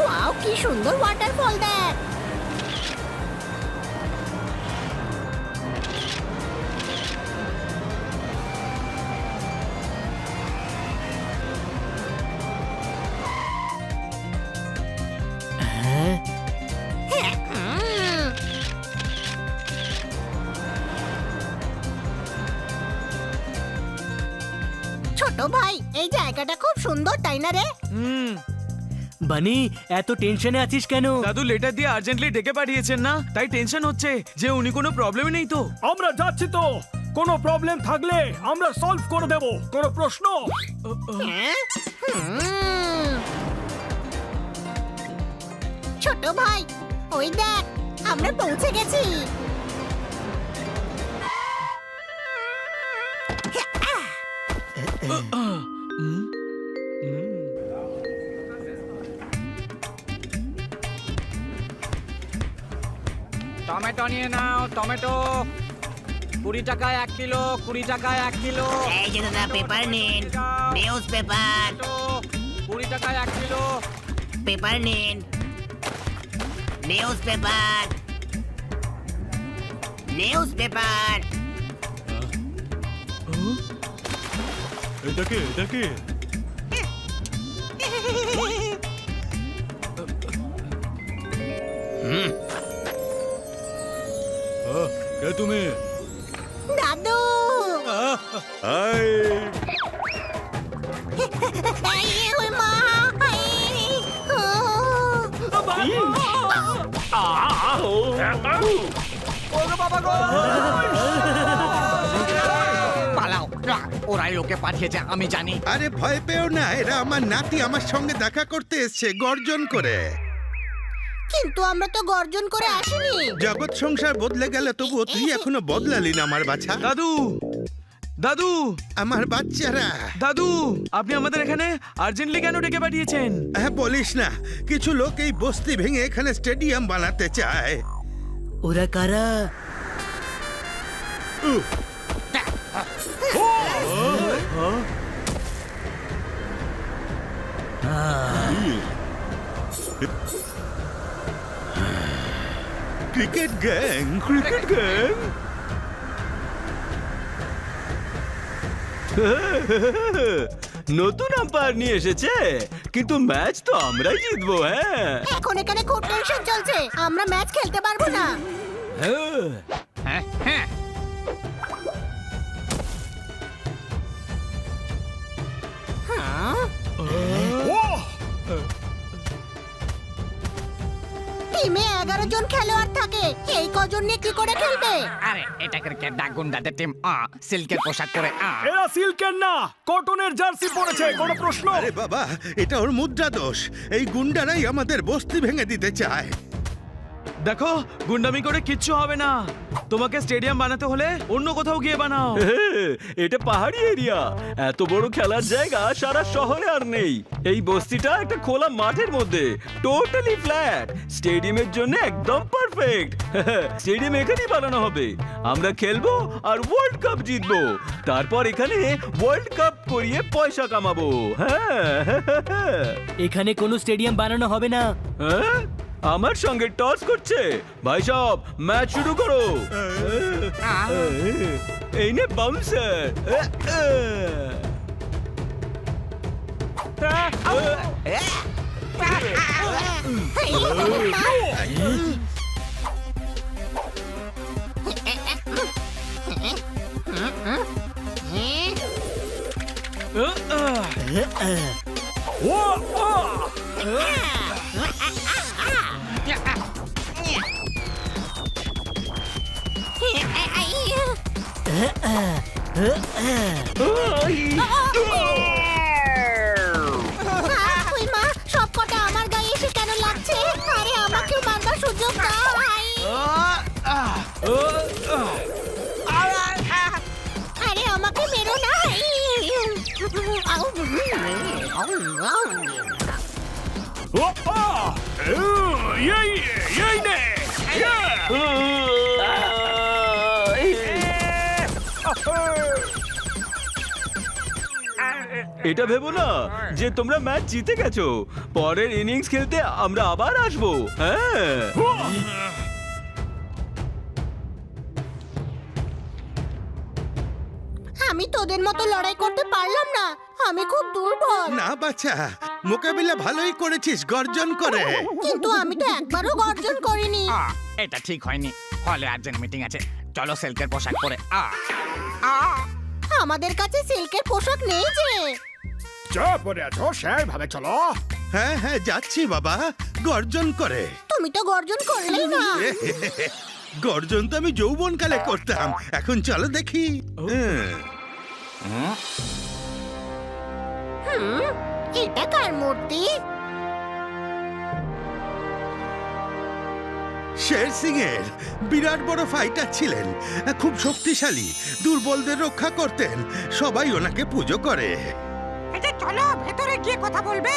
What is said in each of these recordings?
Wow, কি সুন্দর waterfall দেখ। ছোট ভাই, এই জায়গাটা খুব সুন্দর, তাই না রে? বানি, এত টেনশনে আছিস কেন? দাদু লেটার দিয়ে আর্জেন্টলি ডেকে পাঠিয়েছেন না, তাই টেনশন হচ্ছে যে উনি কোনো প্রবলেমই নেই তো। আমরা যাচ্ছি তো, কোনো প্রবলেম থাকলে আমরা সলভ করে দেব। কোনো প্রশ্ন? ছোট ভাই, ওই দেখ, আমরা পৌঁছে গেছি। টমেটো নিয়ে নাও, টমেটো 20 টাকায় 1 কিলো, 20 টাকায় 1 কিলো। এই যে দাদা, পেপার নিন, নিউজ পেপার। 20 টাকায় 1 কিলো। পেপার নিন, নিউজ পেপার, নিউজ পেপার। এটাকে কে তুমি? দাদু, এই ওই মা, পালাও, ওরাই ওকে পাঠিয়েছে, আমি জানি। আরে ভয় পেও না, এরা আমার নাতি আমার সঙ্গে দেখা করতে এসছে গর্জন করে। কিন্তু আমরা তো গর্জন করে আসিনি। জগৎ সংসার বদলে গেল, তবুও তুই এখনো বদলালি না আমার বাছা। দাদু, দাদু, আমার বাচ্চারা। দাদু, আপনি আমাদের এখানে আর্জেন্টলি কেন ডেকে পাঠিয়েছেন? হ্যাঁ, বলিস না, কিছু লোক এই বস্তি ভেঙে এখানে স্টেডিয়াম বানাতে চায়। ওরা কারা? Cricket gang. নতুন আম্পায়ার নিয়ে এসেছে, কিন্তু ম্যাচ তো আমরাই জিতবো। হ্যাঁ, এখন এখানে খুব টেনশন চলছে, আমরা ম্যাচ খেলতে পারবো না। হ্যাঁ হ্যাঁ, টিমে 11 জন খেলোয়াড় থাকে, এই কজন নিয়ে কি করে খেলবে? আরে এটা ক্রিকেট না, গুন্ডাদের টিম। সিল্কের পোশাক পরে। এরা সিল্কের না, কটনের জার্সি পরেছে। কোনো প্রশ্ন? আরে বাবা, এটা ওর মুদ্রা দোষ। এই গুন্ডারাই আমাদের বস্তি ভেঙে দিতে চায়। দেখো, গুন্ডামি করে কিচ্ছু হবে না। তোমাকে স্টেডিয়াম বানাতে হলে অন্য কোথাও গিয়ে বানাও। এটা পাহাড়ি এরিয়া, এত বড় খেলার জায়গা সারা শহরে আর নেই। এই বস্তিটা একটা খোলা মাঠের মধ্যে, টোটালি ফ্ল্যাট। স্টেডিয়ামের জন্য একদম পারফেক্ট। স্টেডিয়াম এখানেই বানানো হবে, আমরা খেলবো আর ওয়ার্ল্ড কাপ জিতবো। তারপর এখানে ওয়ার্ল্ড কাপ করিয়ে পয়সা কামাবো। হ্যাঁ, এখানে কোনো স্টেডিয়াম বানানো হবে না। হ্যাঁ, আমার সঙ্গে টস করছে। ভাই সব, ম্যাচ শুরু করো। এই নে বাউন্সার। ওই মা, সব কটা আমার গায়ে এসে কেন লাগছে? আরে আমাকেও মারবার সুযোগ দাও। আরে আমাকে মেরো না। এই নে এটা ভেবো না যে তোমরা ম্যাচ জিতে গেছো, পরের ইনিংস খেলতে আমরা আবার আসবো। হ্যাঁ, আমি তোদের মতো লড়াই করতে পারলাম না, আমি খুব দুর্বল। না বাচ্চা, মোকাবিলা ভালোই করেছিস গর্জন করে। কিন্তু আমি তো একবারও গর্জন করিনি। এটা ঠিক হয়নি, হলে আর্জেন্ট মিটিং আছে, চলো সিল্কের পোশাক পরে। আমাদের কাছে সিল্কের পোশাক নেই যে। যা পরে আছো সেইভাবে চলো। হ্যাঁ হ্যাঁ যাচ্ছি বাবা, গর্জন করে। তুমি তো গর্জন করলেই না। গর্জন তো আমি যৌবনকালে করতাম, এখন চলো দেখি। এটা কার মূর্তি? শের সিং এর বিরাট বড় ফাইটার ছিলেন, খুব শক্তিশালী, দুর্বলদের রক্ষা করতেন, সবাই ওনাকে পুজো করে। চলো ভেতরে গিয়ে কথা বলবে।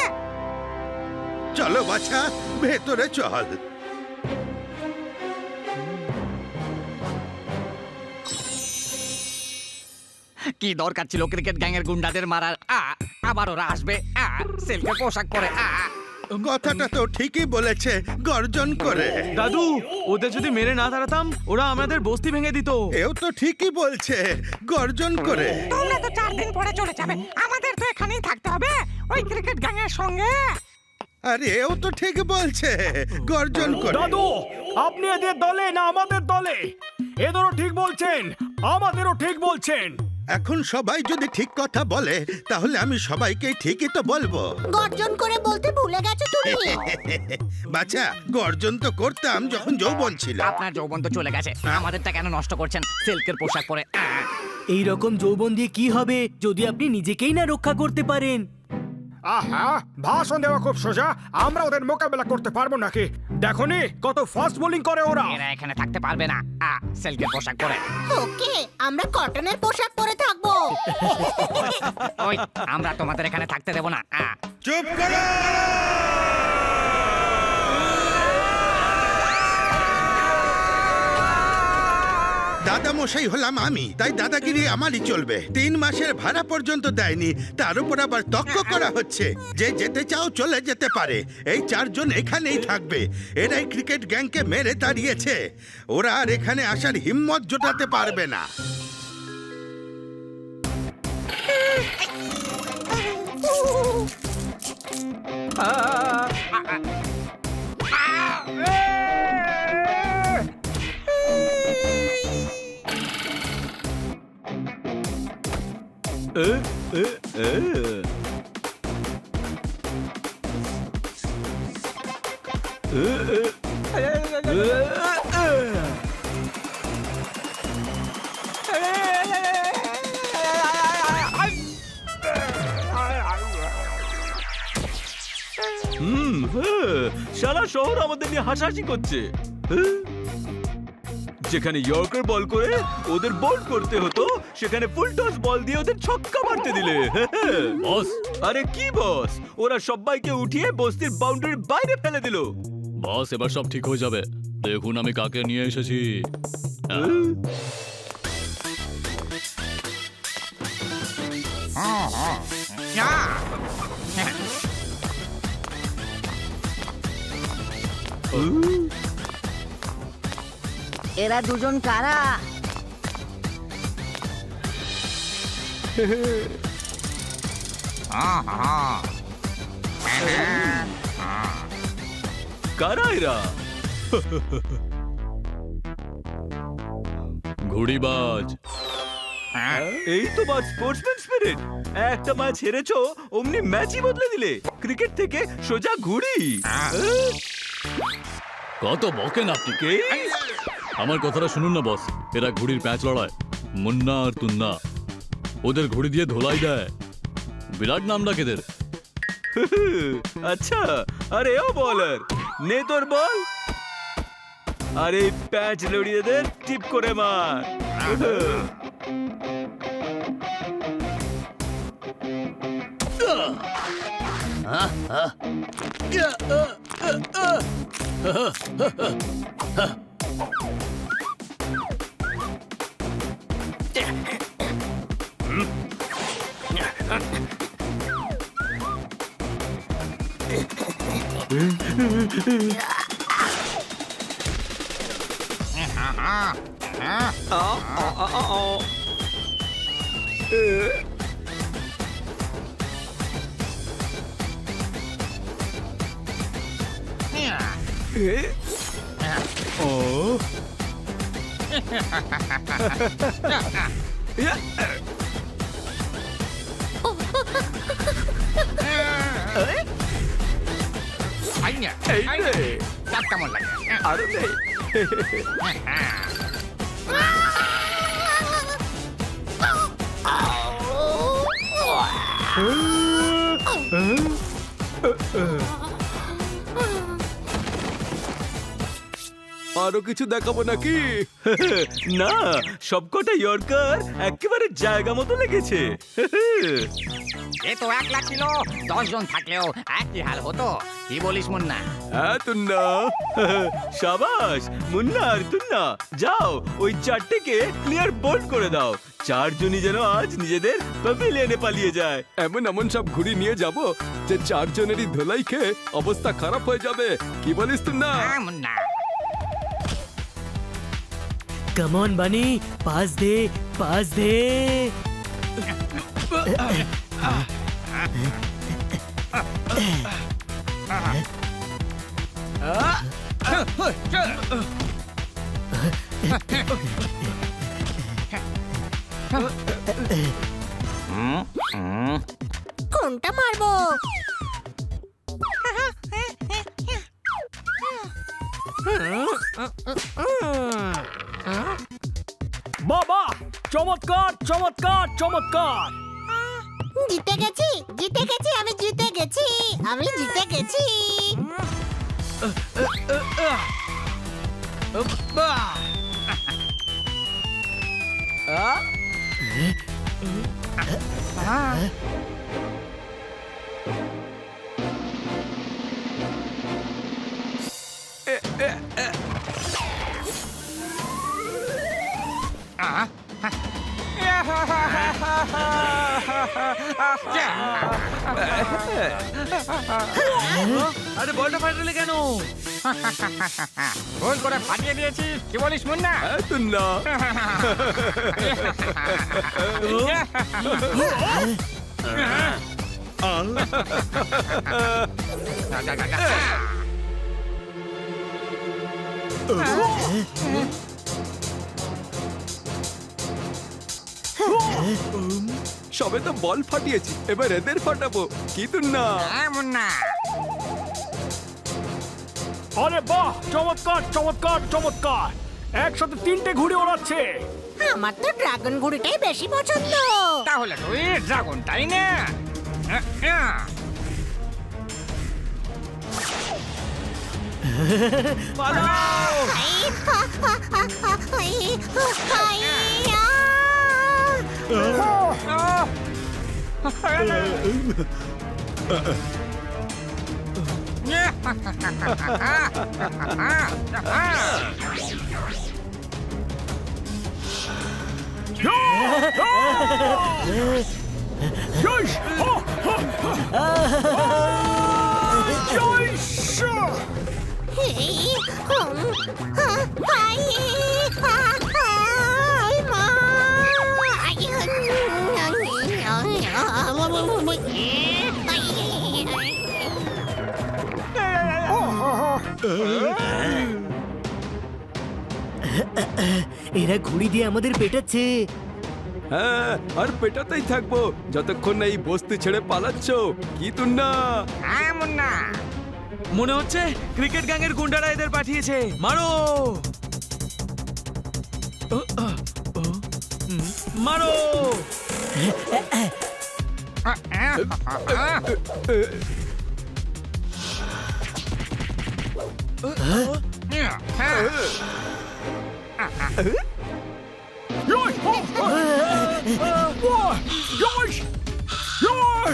চলো বাছা, ভেতরে চল। কি দরকার ছিল ক্রিকেট গ্যাংয়ের গুন্ডাদের মারার? আবার ওরা আসবে সিল্কের পোশাক পরে। কথাটা তো ঠিকই বলেছে, গর্জন করে। দাদু, ওদের যদি মেরে না তাড়াতাম ওরা আমাদের বস্তি ভেঙে দিত। এও তো ঠিকই বলছে, গর্জন করে। তোমরা তো 4 দিন পরে চলে যাবে, আমাদের তো এখানেই থাকতে হবে ওই ক্রিকেট গ্যাংয়ের সঙ্গে। আরে এও তো ঠিক বলছে, গর্জন করে। দাদু, আপনি এদের দলে না আমাদের দলে? এদেরও ঠিক বলছেন, আমাদেরও ঠিক বলছেন। এখন সবাই যদি ঠিক কথা বলে তাহলে আমি সবাইকে ঠিকই তো বলবো। গর্জন করে বলতে ভুলে গেছো তুমি। বাচ্চা, গর্জন তো করতাম যখন যৌবন ছিল। আপনার যৌবন তো চলে গেছে, আমাদেরটা কেন নষ্ট করছেন সিল্কের পোশাক পরে? এই রকম যৌবন দিয়ে কি হবে যদি আপনি নিজেকেই না রক্ষা করতে পারেন? আহা, ভাষণ দেওয়া খুব সোজা, আমরা ওদের মোকাবেলা করতে পারবো নাকি? দেখোনি কত ফাস্ট বোলিং করে ওরা। এরা এখানে থাকতে পারবে না সিল্কের পোশাক পরে। ওকে, আমরা কটনের পোশাক পরে থাকবো। ওই আমরা তোমাদের এখানে থাকতে দেব না। চুপ করো! দাদা মশাই হলাম আমি, তাই দাদাগিরি আমারই চলবে। 3 মাসের ভাড়া পর্যন্ত দেয়নি, তার উপর আবার তক্ক করা হচ্ছে। যে যেতে চাও চলে যেতে পারে, এই 4 জন এখানেই থাকবে। এরাই ক্রিকেট গ্যাংকে মেরে তাড়িয়েছে, ওরা আর এখানে আসার হিম্মত জোটাতে পারবে না। সারা শহর আমাদের নিয়ে হাসাহাসি করছে। যেখানে ইয়র্কার বল করে ওদের বোল্ড করতে হতো, সেখানে ফুল টস বল দিয়ে ওদের ছক্কা মারতে দিলে। বস, আরে কি বস, ওরা সবাইকে উঠিয়ে বস্তির বাউন্ডারির বাইরে ফেলে দিল। বস এবার সব ঠিক হয়ে যাবে, দেখুন আমি কাকে নিয়ে এসেছি। এরা দুজন কারা? কারা এরা? ঘুড়িবাজ। এই তো বাদ স্পোর্টসম্যান স্পিরিট। একটা ম্যাচ হেরেছো, অমনি ম্যাচই বদলে দিলে। ক্রিকেট থেকে সোজা ঘুড়ি। কত বকেন আপনি? কে? আমার কথাটা শুনুন না বস, এরা ঘুড়ির প্যাচ লড়ায়, মুন্না আর তুন্না। ওদের ঘুড়ি দিয়ে ধোলাই দেয়, বিরাট নাম ডাক এদের। আচ্ছা, আরে ও বলার, নে তোর বল। আর এই প্যাচ লড়িয়ে দে, টিপ করে মার। চাপ কেমন লাগে আরে নেই আরো কিছু দেখাবো নাকি না সবকটা ইয়র্কার একেবারে জায়গা মতো লেগেছে এ তো 1,00,000 ছিল 10 জন থাকলেও একই হাল হতো কি বলিস মুন্না হ্যাঁ তুন্না সাবাস মুন্না আর তুন্না যাও ওই চারটেকে ক্লিয়ার বোল্ড করে দাও চারজনই যেন আজ নিজেদের প্যাভিলিয়নে পালিয়ে যায় এমন এমন সব ঘুড়ি নিয়ে যাব যে চারজনেরই ধোলাই খেয়ে অবস্থা খারাপ হয়ে যাবে কি বলিস তুন্না হ্যাঁ মুন্না কাম অন বানি পাস দে কোনটা মারবো? বাবা চমৎকার চমৎকার চমৎকার জিতে গেছি আমি জিতে গেছি আরে বলটা ফাটালে কেন? ভুল করে ফাটিয়ে দিয়েছি কি বলিস মুন্না হ্যাঁ তুন্না সবে তো বল ফাটিয়েছি এবার এদের ফাটাবো কি তুন্না হ্যাঁ মুন্না আরে বাহ চমৎকার চমৎকার চমৎকার একসাথে 3টে ঘুড়ি ওড়াচ্ছে আমার তো ড্রাগন ঘুড়িটাই বেশি পছন্দ। তাহলে তুই ড্রাগনটাই না পালাও! Yosh! এরা ঘুড়ি দিয়ে আমাদের পেটাচ্ছে হ্যাঁ আর পেটাতেই থাকবো যতক্ষণ না এই বস্তি ছেড়ে পালাচ্ছ কি তুন্না হ্যাঁ মুন্না মনে হচ্ছে ক্রিকেট গ্যাংয়ের গুন্ডারা এদের পাঠিয়েছে মারো মারো Yosh! Yosh! Yosh!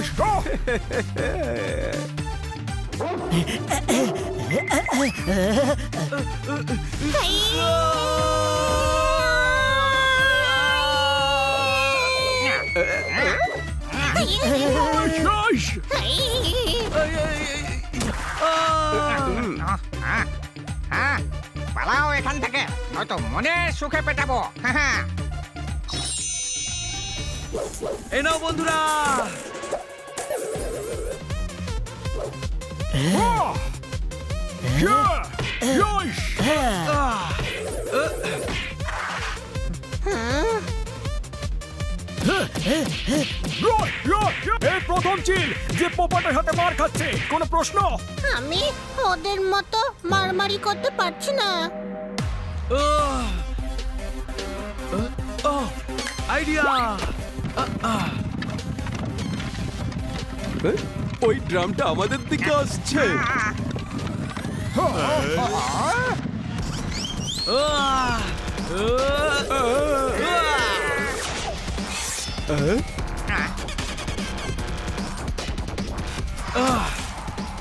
পালাও এখান থেকে নয়তো মনে সুখে পেটাবো। এই নাও বন্ধুরা, এই প্রথম চিল যে পোপটের হাতে মার খাচ্ছে, কোনো প্রশ্ন? আমি ওদের মতো মারামারি করতে পারছি না। আইডিয়া! ওই ড্রামটা আমাদের দিকে আসছে।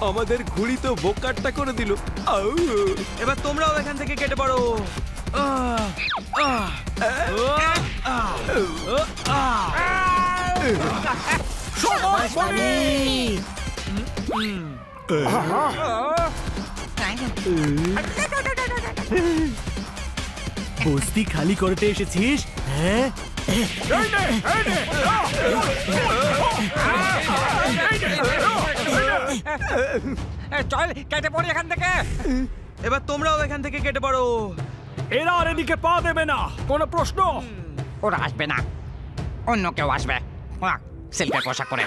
আমাদের ঘুড়ি তো বোকাটটা করে দিল। আউ! এবার তোমরাও এখান থেকে কেটে পড়ো। বস্তি খালি করতে এসেছিস? হ্যাঁ, চল কেটে পড়ি এখান থেকে। এবার তোমরাও এখান থেকে কেটে পড়ো। এরা আর এদিকে পা দেবে না, কোনো প্রশ্ন? ওরা আসবে না, অন্য কেউ আসবে সিল্কের পোশাক করে।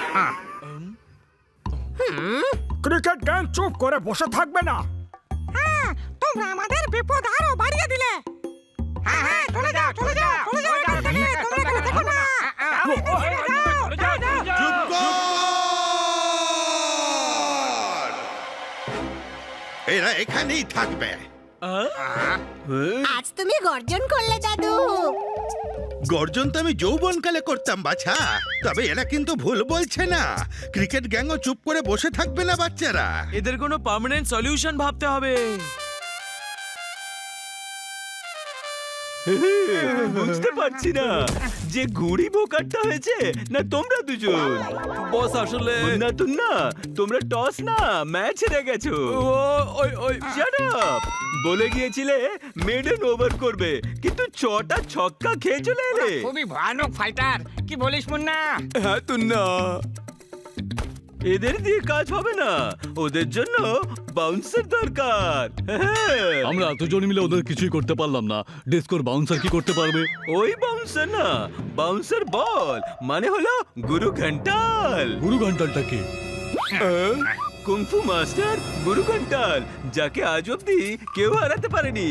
ক্রিকেট গ্যাং চুপ করে বসে থাকবে না। তোমরা আমাদের বিপদ আরো বাড়িয়ে দিলে। হ্যাঁ হ্যাঁ, চলে যাও চলে যাও চলে যাও এখান থেকে, তোমরা এখানে থেকো না। চুপ কর! এরা এখানেই থাকবে। আজ তুমি গর্জন করলে দাদু। গর্জন তো আমি যৌবনকালে করতাম বাছা, তবে এরা কিন্তু ভুল বলছে না। ক্রিকেট গ্যাংও চুপ করে বসে থাকবে না বাচ্চারা। এদের কোনো পার্মানেন্ট সলিউশন ভাবতে হবে। বুঝতে পারছি না যে ঘুড়ি বোকাটটা হয়েছে না তোমরা দুজন। বস আসলে না তো না, তোমরা টস না ম্যাচ হেরে গেছো। Shut up! বলে গিয়েছিলে মেডেন ওভার করবে, কিন্তু 6টা ছক্কা খেয়ে চলে এলে। খুবই ভয়ানক ফাইটার, কি বলিস মুন্না? হ্যাঁ তো না, এদের দিয়ে কাজ হবে না, ওদের জন্য বাউন্সার দরকার। আমরা এতজন মিলে ওদের কিছুই করতে পারলাম না, ডিস্কোর বাউন্সার কি করতে পারবে? ওই বাউন্সার না, বাউন্সার বল মানে হলো গুরু ঘন্টাল। গুরু ঘন্টালটা কি? কুংফু মাস্টার গুরু ঘন্টাল, যাকে আজ অব্দি কেউ হারাতে পারেনি।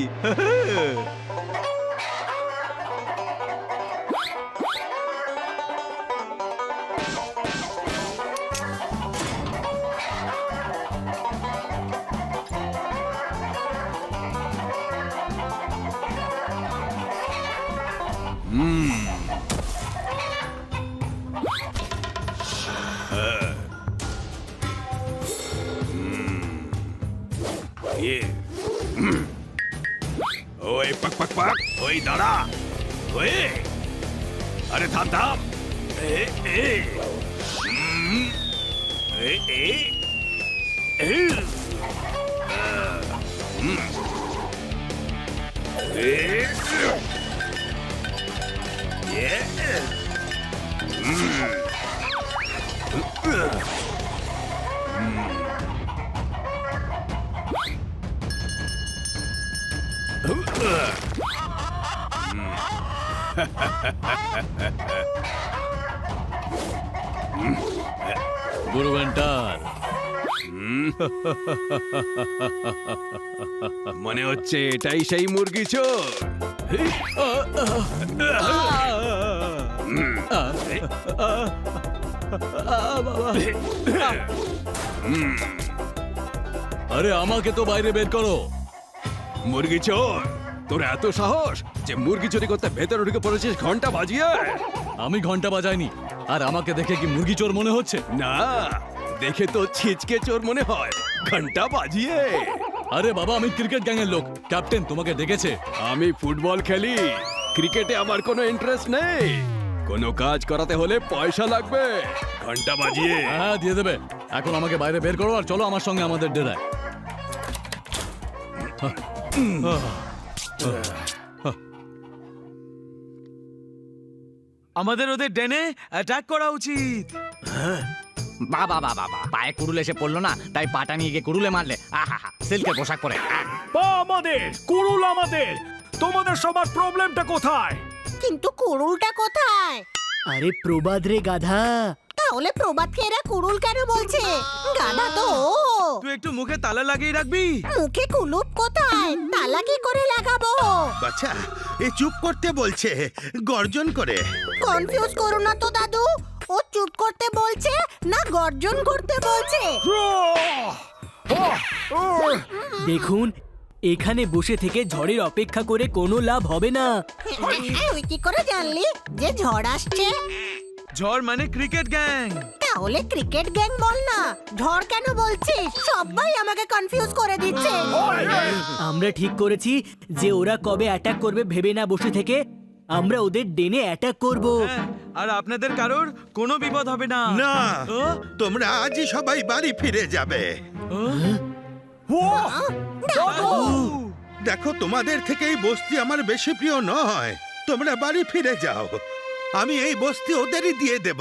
ওই পাক পাক পাক, ওই দাঁড়া, ওই আরে থাম থাম, এ এ এ এ এ গুরু ঘন্টাল, মনে হচ্ছে এটাই সেই মুরগি চোর। আরে আমাকে তো বাইরে বের করো। মুরগি চোর, তোর এত সাহস যে মুরগি চুরি করতে ভেতরে ঢুকে পড়েছিস ঘন্টা বাজিয়ে? আমি ঘন্টা বাজাইনি, আর আমাকে দেখে কি মুরগি চোর মনে হচ্ছে? না, দেখে তো ছিচকে চোর মনে হয়, ঘন্টা বাজিয়ে। আরে বাবা, আমি ক্রিকেট গ্যাংয়ের লোক। ক্যাপ্টেন তোমাকে ডেকেছে। আমি ফুটবল খেলি, ক্রিকেটে আমার কোনো ইন্টারেস্ট নেই। কোনো কাজ করাতে হলে পয়সা লাগবে, ঘন্টা বাজিয়ে। হ্যাঁ, দিয়ে দেবে। এখন আমাকে বাইরে বের করো আর চলো আমার সঙ্গে আমাদের ডেরায়। আমাদের ওদের ডেনে অ্যাটাক করা উচিত। বাবা বাবা বাবা, পায়ে কুড়ুল এসে পড়লো না, তাই পাটা নিয়ে গিয়ে কুড়ুলে মারলে। আহা, সিল্কের পোশাক পরে। আমাদের কুরুল আমাদের। তোমাদের সবার প্রবলেমটা কোথায়? কিন্তু কুড়ুলটা কোথায়? আরে প্রবাদ রে গাধা। তাহলে প্রবাদকে এরা কুড়ুল কেন বলছে? গাধা তো ও। তুই একটু মুখে তালা লাগিয়ে রাখবি। মুখে কুলুপ কোথায়? তালা কি করে লাগাবো? বাচ্চা, এ চুপ করতে বলছে গর্জন করে। কনফিউজ করো না তো দাদু। ও চুপ করতে বলছে না গর্জন করতে বলছে? দেখুন, এখানে বসে থেকে ঝড়ের অপেক্ষা করে কোনো লাভ হবে না। তুই কি করে জানলি যে ঝড় আসছে? ঝড় মানে ক্রিকেট গ্যাং। তাহলে ক্রিকেট গ্যাং বল না, ঝড় কেন বলছিস? সবাই আমাকে কনফিউজ করে দিচ্ছে। আমরা ঠিক করেছি যে ওরা কবে অ্যাটাক করবে ভেবে না বসে থেকে আমরা ওদের ডেনে অ্যাটাক করব। হ্যাঁ, আর আপনাদের কারোর কোনো বিপদ হবে না। না, ও, তোমরা আজই সবাই বাড়ি ফিরে যাবে। দেখো, তোমাদের থেকে এই বস্তি আমার বেশি প্রিয় নয়। তোমরা বাড়ি ফিরে যাও। আমি এই বস্তি ওদেরই দিয়ে দেব।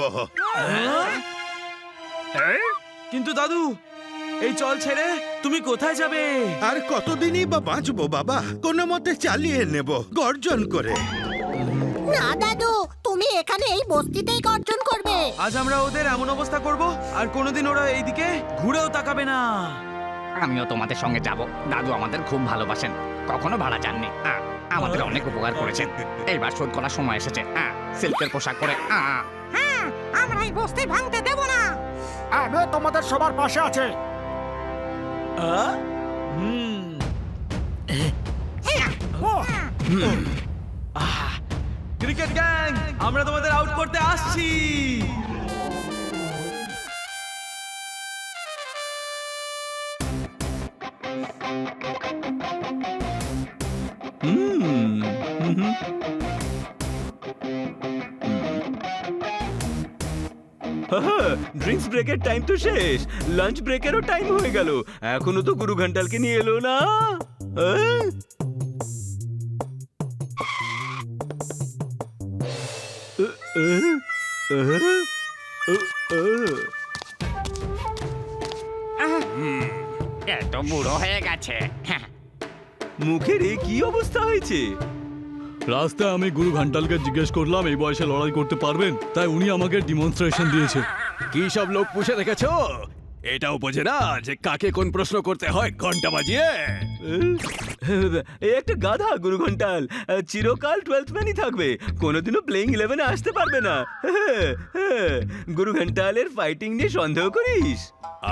কিন্তু দাদু, এই চল ছেড়ে তুমি কোথায় যাবে? আর কতদিনই বা বাঁচবো বাবা? কোনো মতে চালিয়ে নেব গর্জন করে। না দাদু, তুমি এখানে এই বস্তিতেই গর্জন করবে। আজ আমরা ওদের এমন অবস্থা করব আর কোনোদিন ওরা এইদিকে ঘুরেও তাকাবে না। আমিও তোমাদের সঙ্গে যাব। দাদু আমাদের খুব ভালোবাসেন, কখনো ভাড়া যাননি। আমাদের অনেক উপকার করেছেন। এইবার শোধ করার সময় এসেছে। সিল্কের পোশাক পরে। হ্যাঁ, আমরা এই বস্তি ভাঙতে দেব না। আমি তোমাদের সবার পাশে আছে। ক্রিকেট গ্যাং, আমরা তোমাদের আউট করতে আসছি। ড্রিঙ্কস ব্রেকের টাইম তো শেষ, লাঞ্চ ব্রেকেরও টাইম হয়ে গেল। এখনো তো গুরু ঘন্টালকে নিয়ে এলো না। এত বুড়ো হয়ে গেছে। মুখের এ কি অবস্থা হয়েছে? রাস্তায় আমি গুরু ঘন্টালকে জিজ্ঞেস করলাম এই বয়সে লড়াই করতে পারবেন, তাই উনি আমাকে ডিমনস্ট্রেশন দিয়েছে। কি সব লোক পুষে রেখেছো? এটাও বোঝে না যে কাকে কোন প্রশ্ন করতে হয়, ঘন্টা বাজিয়ে। এই একটা গাধা গুরু ঘন্টাল, চিরকাল 12th ম্যানই থাকবে, কোনোদিনও প্লেইং 11-এ আসতে পারবে না। গুরু ঘন্টালের ফাইটিং নিয়ে সন্দেহ করিস?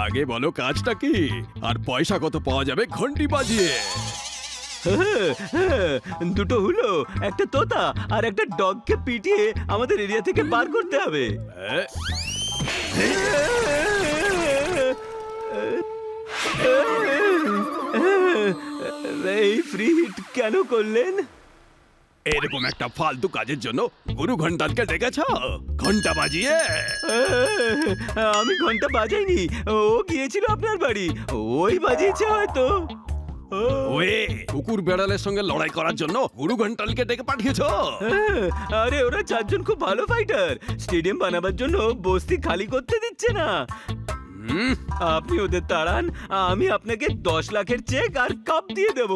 আগে বলো কাজটা কি, আর পয়সা কত পাওয়া যাবে ঘন্টি বাজিয়ে? দুটো হলো, একটা তোতা আর একটা ডগকে পিটিয়ে আমাদের এরিয়া থেকে বার করতে হবে। এই ফ্রি হিট কেন করলেন? এরকম একটা ফালতু কাজের জন্য গুরু ঘন্টালকে ডেকেছ ঘন্টা বাজিয়ে? আমি ঘন্টা বাজাইনি, ও গিয়েছিল আপনার বাড়ি, ওই বাজিয়েছে হয়তো। ওয়ে, কুকুর বেড়ালের সঙ্গে লড়াই করার জন্য গুরু ঘন্টালকে ডেকে পাঠিয়েছো? আরে ওরা চারজন খুব ভালো ফাইটার, স্টেডিয়াম বানাবার জন্য বস্তি খালি করতে দিচ্ছে না। আপনি ওদের তাড়ান, আমি আপনাকে 10 লাখের চেক আর কাপ দিয়ে দেব।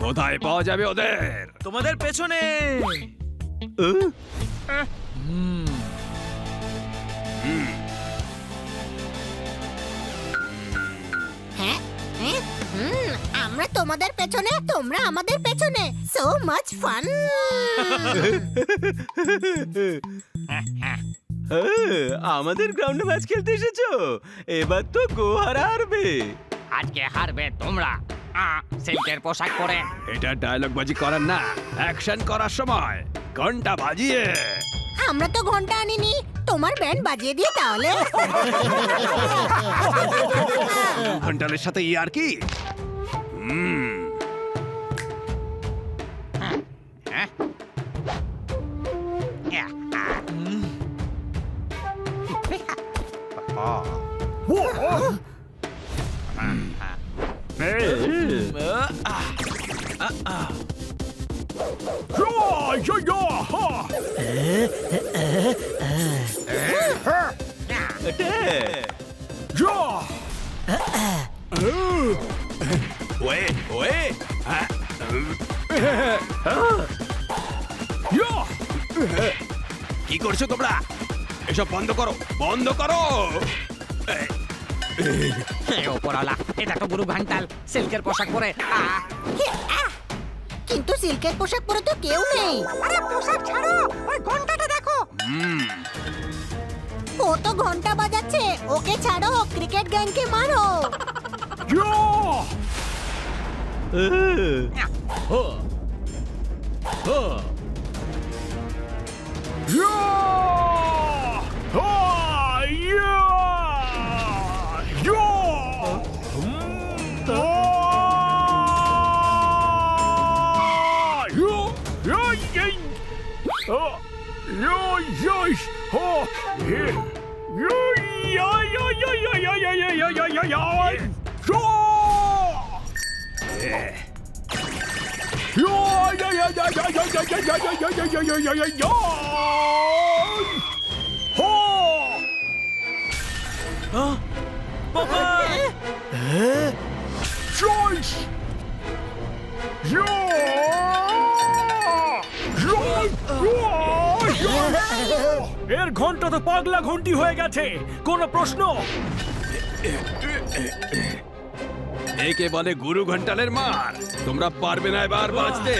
কোথায় পাওয়া যাবে ওদের? তোমাদের পেছনে। হ্যাঁ, আমরা তোমাদের পেছনে, তোমরা আমাদের পেছনে। So much fun. আমাদের গ্রাউন্ডে ম্যাচ খেলতে এসেছো, এবার তো গোহারা হারবে। আজকে হারবে তোমরা, সিল্কের পোশাক পরে। এটা ডায়লগ বাজি করার না, অ্যাকশন করার সময়। ঘন্টা বাজিয়ে। আমরা তো ঘন্টা আনিনি, তোমার ব্যান্ড বাজিয়ে দিয়ে তাহলে। ঘন্টালের সাথে ইয়ার কি? কি করছো তোমরা? এসব বন্ধ করো, বন্ধ করো। ওপরওয়ালা, এটা তো গুরু ঘন্টাল সিল্কের পোশাক পরে। কিন্তু সিল্কের পোশাক পরে তো কেউ নেই। আরে পোশাক ছাড়ো, ওই ঘন্টাটা দেখো। ও তো ঘন্টা বাজাচ্ছে, ওকে ছাড়ো, ক্রিকেট গ্যাংকে মারো। এর ঘন্টা তো পাগলা ঘন্টি হয়ে গেছে, কোনো প্রশ্ন? একে বলে গুরু ঘন্টালের মার। তোমরা পারবে না এবার বাঁচতে।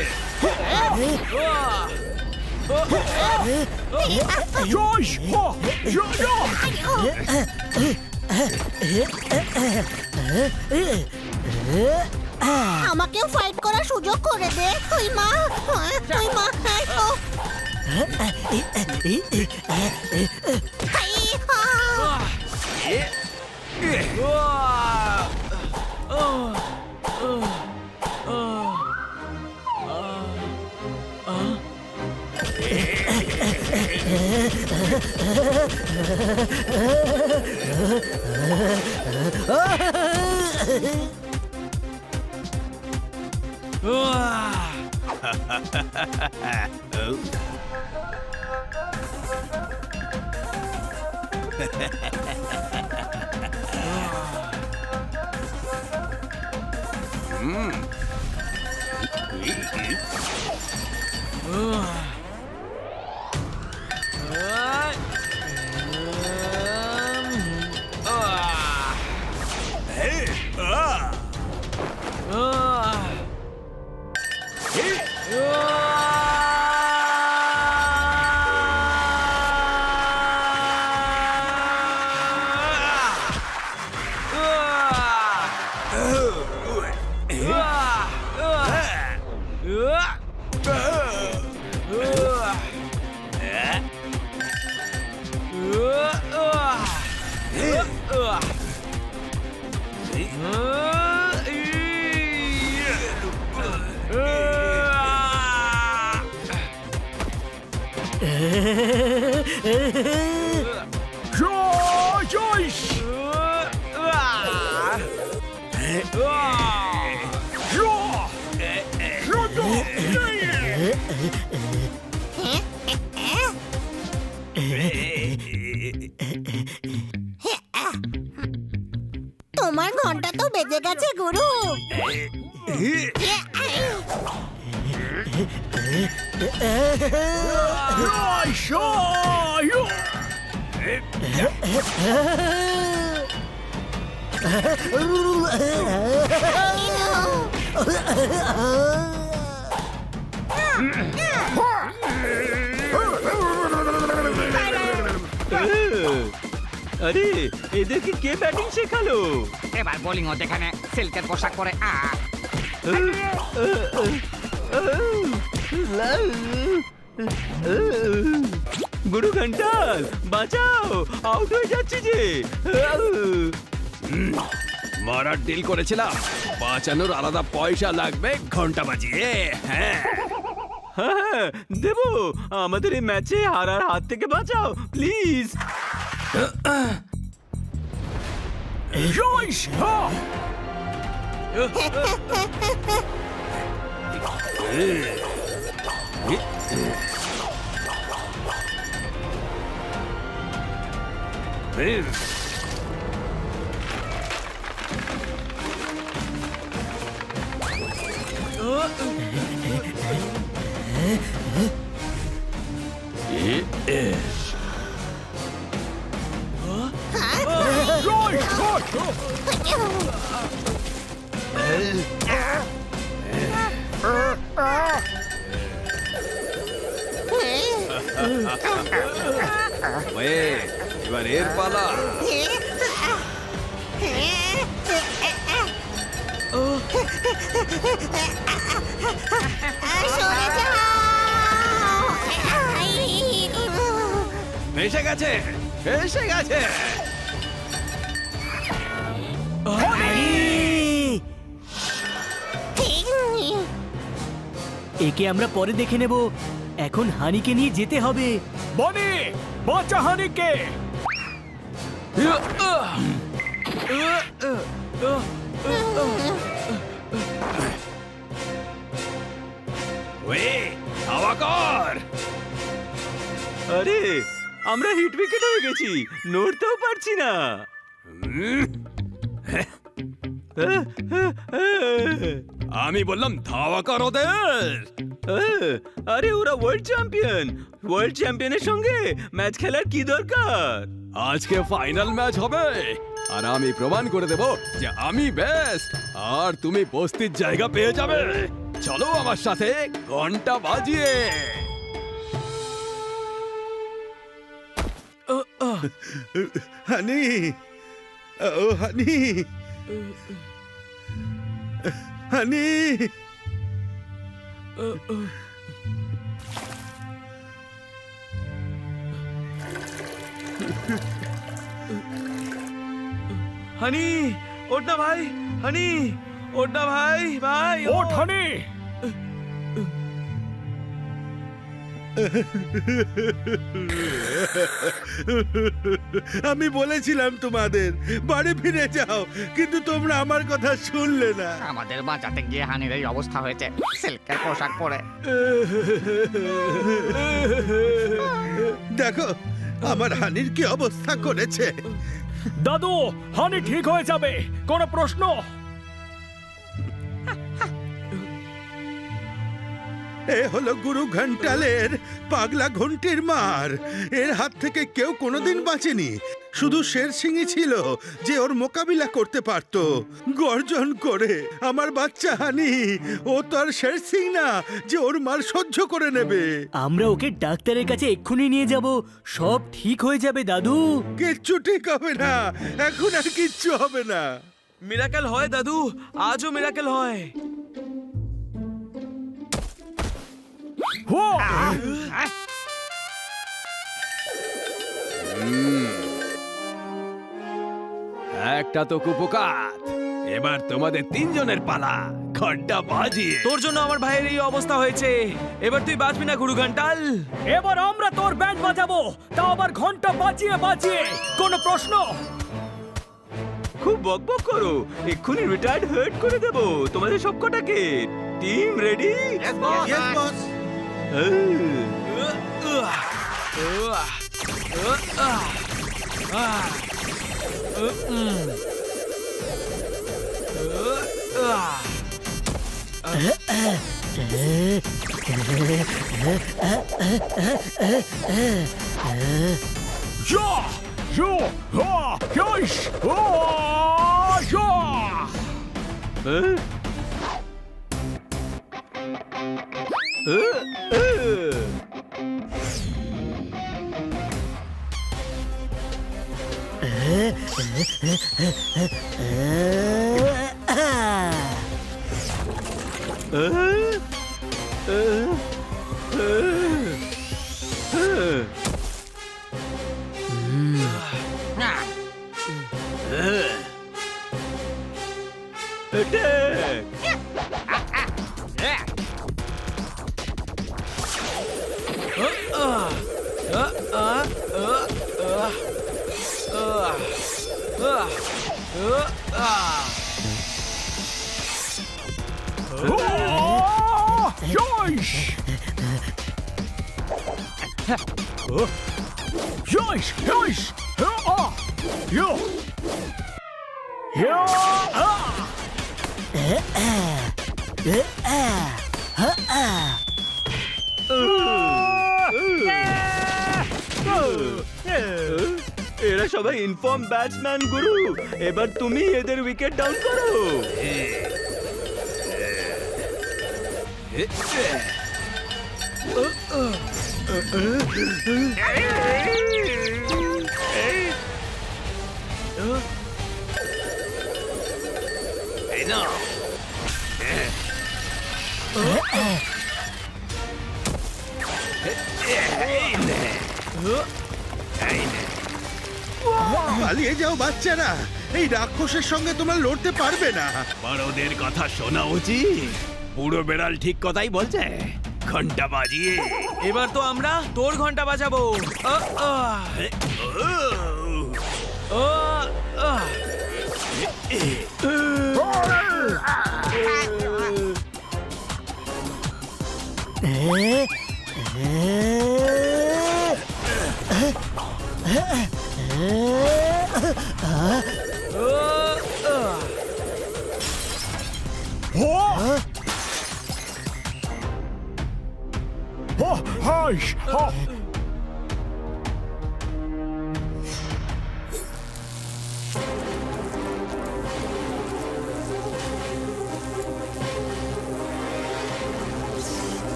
আমাকেও ফাইট করার সুযোগ করে দে। ওই মা, ওই মা, ও। তোমার ঘন্টা তো বেজে গেছে গুরু। আরে এদেরকে কে ব্যাটিং শেখালো? এবার বোলিং হতে এখানে সিল্কের পোশাক পরে। গুরু ঘন্টাল বাঁচাও, আউট হয়ে যাচ্ছে যে। মারার ডিল করেছিলাম, বাঁচানোর আলাদা পয়সা লাগবে ঘন্টা বাজিয়ে। হ্যাঁ হ্যাঁ দেবো, আমাদের এই ম্যাচে হারার হাত থেকে বাঁচাও প্লিজ। এবার এর পালা। সরে যাও। এসে গেছে, এসে গেছে। একে আমরা পরে দেখে নেব, এখন হানিকে নিয়ে যেতে হবে। বনি, বাঁচা হানিকে। ওয়ে হাওয়া কর। আরে আমরা হিট উইকেট হয়ে গেছি, নড়তেও পারছি না। আমি বললাম ধাওয়া কর ওদের। আরে ওরা ওয়ার্ল্ড চ্যাম্পিয়ন, ওয়ার্ল্ড চ্যাম্পিয়নের সঙ্গে ম্যাচ খেলার কি দরকার? আজকে ফাইনাল ম্যাচ হবে, আর আমি প্রমাণ করে দেব যে আমি বেস্ট, আর তুমি বস্তির জায়গা পেয়ে যাবে। চলো আমার সাথে ঘন্টা বাজিয়ে। হানি, ও হানি, হানি। হানি ওঠ না ভাই, হানি ওঠ না ভাই, ভাই ওঠ হানি। আমি বলেছিলাম তোমাদের বাড়ি ফিরে যাও, কিন্তু তোমরা আমার কথা শুনলে না। আমাদের বাঁচাতে গিয়ে হানির এই অবস্থা হয়েছে, সিল্কের পোশাক পরে। দেখো আমার হানির কি অবস্থা করেছে। দাদু, হানি ঠিক হয়ে যাবে, কোনো প্রশ্ন? এ হলো গুরু ঘন্টালের পাগলা ঘন্টির মার। এর হাত থেকে কেউ কোনোদিন বাঁচেনি, শুধু শের সিংই ছিল যে ওর মোকাবিলা করতে পারত গর্জন করে। আমার বাচ্চা হানি, ও তো আর শের সিং না যে ওর মার সহ্য করে নেবে। আমরা ওকে ডাক্তারের কাছে এক্ষুনি নিয়ে যাব, সব ঠিক হয়ে যাবে দাদু। কিচ্ছু ঠিক হবে না, এখন আর কিচ্ছু হবে না। মিরাকেল হয় দাদু, আজও মিরাকেল হয়। একটা তো কুপকাত, এবার তোমাদের তিনজনের পালা ঘন্টা বাজিয়ে। তোর জন্য আমার ভাইয়ের এই অবস্থা হয়েছে, এবার তুই বাঁচবি না গুরু ঘন্টাল। এবার আমরা তোর ব্যান্ড বাজাবো, তাও আবার ঘন্টা বাজিয়ে বাজিয়ে। কোনো প্রশ্ন? খুব বকবক করো, এক্ষুনি রিটায়ার্ড হার্ট করে দেবো তোমাদের সবকটাকে। Team ready? Yes, boss. Ja! Jo! Ha! Joish! Oh! Ja! Yoish! Yoish! Yoish! Yo! Yo! এরা সবাই ইনফর্ম ব্যাটসম্যান গুরু, এবার তুমি এদের উইকেট ডাউন করো। পালিয়ে যাও বাচ্চারা, এই রাক্ষসের সঙ্গে তোমরা লড়তে পারবে না। বড়দের কথা শোনা উচিত। পুরো বেড়াল ঠিক কথাই বলছে, ঘন্টা বাজিয়ে। এবার তো আমরা তোর ঘন্টা বাজাবো। আ, আ। ও, আ। Hush!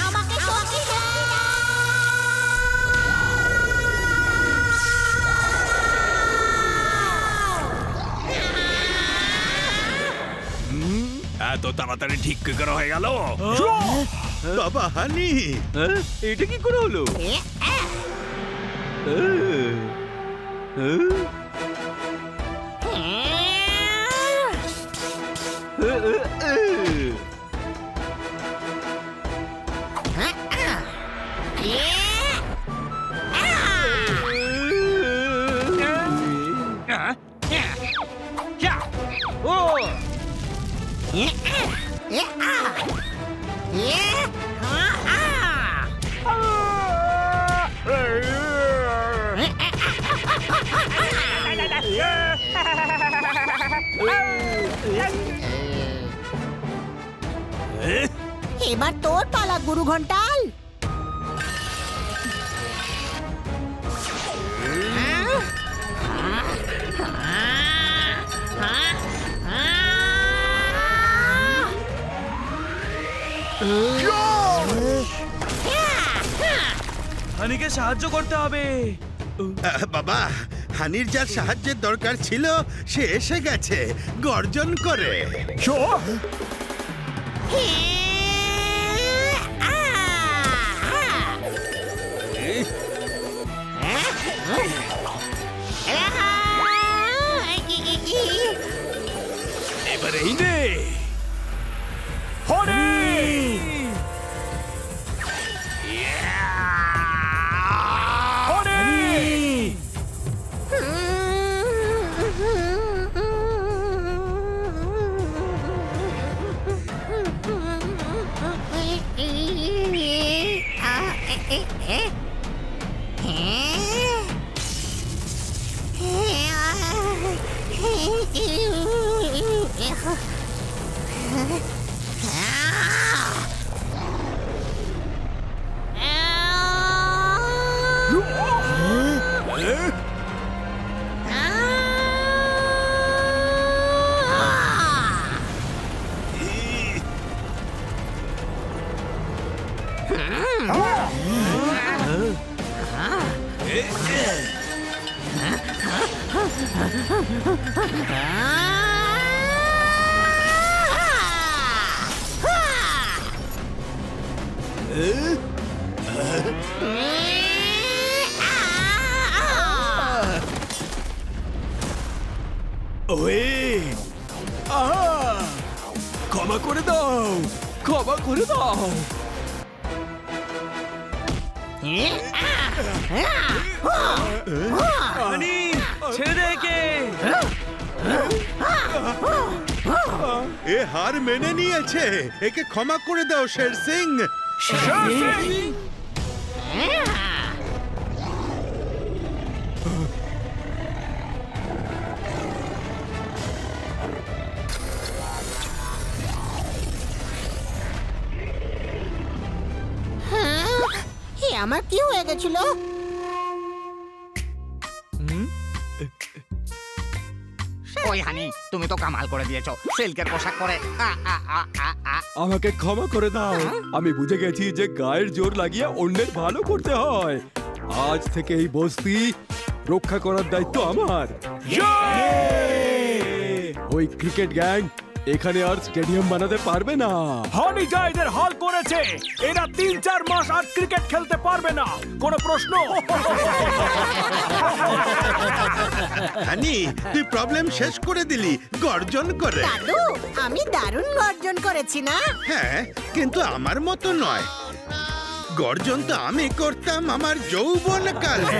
আমাকে শক্তি দাও। এত তাড়াতাড়ি ঠিক কি করে হয়ে গেল? বাবা হানি, হ্যাঁ? এটা কি করে হলো? এবার তোর পালা গুরু ঘন্টাল। হানিকে সাহায্য করতে হবে। বাবা হানির যার সাহায্যের দরকার ছিল সে এসে গেছে গর্জন করে। এবার এই নে। ওয়ে ক্ষমা করে দাও, ক্ষমা করে দাও। হানি ছেড়ে দে একে। এ হার মেনে নিয়েছে, একে ক্ষমা করে দাও শের সিং। হে আমার কি হয়ে গেছিল? ওই হানি, তুমি তো কামাল করে দিয়েছো সিল্কের পোশাক পরে। আমাকে ক্ষমা করে দাও, আমি বুঝে গেছি যে গায়ের জোর লাগিয়ে অন্যের ভালো করতে হয়। আজ থেকে এই বস্তি রক্ষা করার দায়িত্ব আমার। ওই ক্রিকেট গ্যাং এখানে আর স্টেডিয়াম বানাতে পারবে না। হনি যা এদের হাল করেছে, এরা 3-4 মাস আর ক্রিকেট খেলতে পারবে না, কোনো প্রশ্ন? হানি, তুই প্রবলেম শেষ করে দিলি গর্জন করে। দাদু, আমি দারুণ গর্জন করেছি না? হ্যাঁ, কিন্তু আমার মতো নয়। গর্জন তো আমি করতাম আমার যৌবন কালে।